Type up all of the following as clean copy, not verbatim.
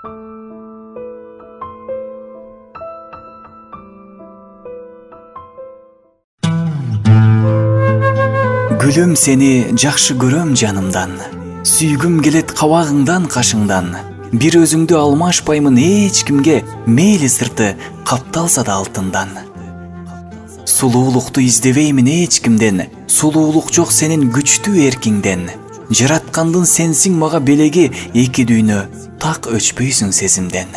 Gülüm seni жакшы көрөm жанымдан, сүйгүм келет кабагыңдан кашыңдан. Бир өзүңдү алмашпаймын эч кимге, мейли сырты капталса да алтындан. Сулуулукту издебеймин эч кимден, сулуулук жок сенин күчтүү эркиңден. Жараткандын сенсиң мага белеги, эки дүйнө так өчпөйсүң сезимден.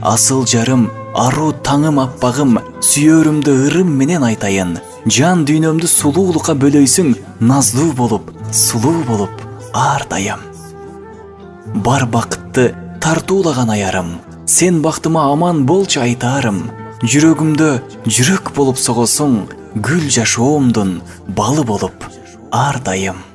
Асыл жарым, аруу таңым аппагым, сүйөрүмдү ырым менен айтайын. Жан дүйнөмдү сулуулукка бөлөйсүң, назлуу болуп, сулуу болуп, ар дайым. Бар бакытты тартуулаган аярым, сен бактыма аман болчу айтаарым. Жүрөгүмдө жүрөк болуп согосуң, гүл жашоомдун балы болуп, ар дайым.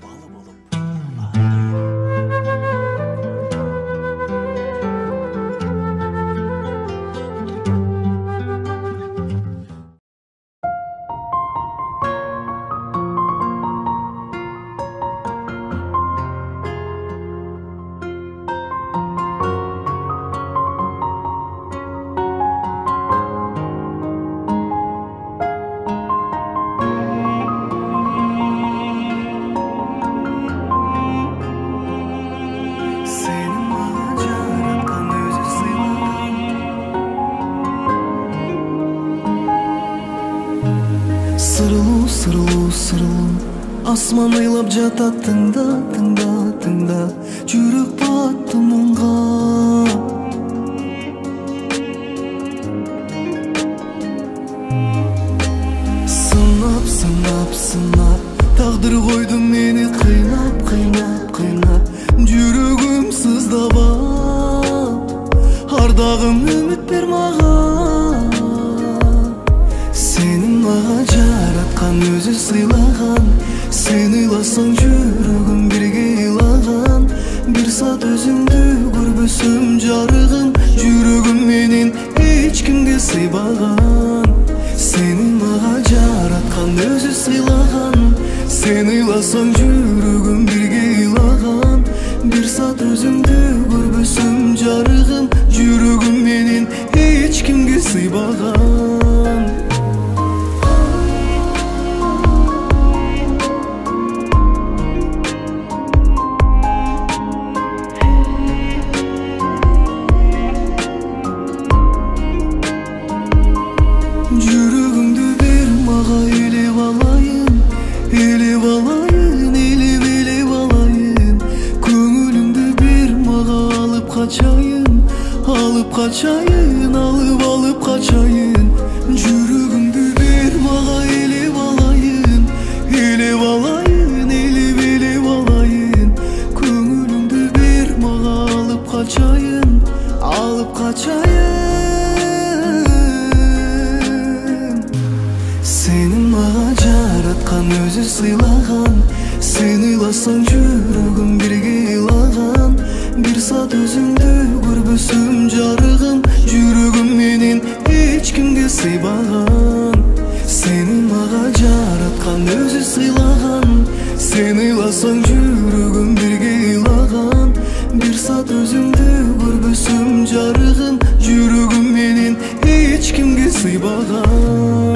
Сырылуу, сырылуу, сырылуу, асман ыйлап жатат, тыңда, тыңда, тыңда, жүрөк батты мунга. Сынап, сынап, сынап, тагдыр койду мени кыйнап, кыйнап, кыйнап, жүрөгүм сыздабап, ардагым үмүт бер мага. Сенин мага жараткан өзү сыйлаган, сен ыйласаң жүрөгүм бирге ыйлаган. Бир саат өзүңдү көрбөсөм жарыгым, жүрөгүм менен эч кимге сыйбаган. Сенин мага жараткан өзү сыйлаган, сен ыйласаң жүрөгүм бирге ыйлаган. Бир саат өзүңдү көрбөсөм жарыгым, жүрөгүм менен эч кимге сыйбаган. Жүрөгүңдү бер мага, элеп алайын, элеп алайын, элеп элеп алайын. Көңүлүңдү бер мага, алып качайын, алып качайын, алып качайын. Жүрөгүңдү бер мага, элеп алайын, элеп алайын, элеп элеп алайын. Көңүлүңдү бер мага, алып качайын, алып качайын. Сенин мага жараткан өзү сыйлаган, сен ыйласаң жүрөгүм бирге ыйлаган. Бир саат өзүңдү көрбөсөм жарыгым, жүрөгүм менен эч кимге сыйбаган. Сенин мага жараткан өзү сыйлаган, сен ыйласаң жүрөгүм бирге ыйлаган. Бир саат өзүңдү көрбөсөм жарыгым, жүрөгүм менен эч кимге сыйбаган.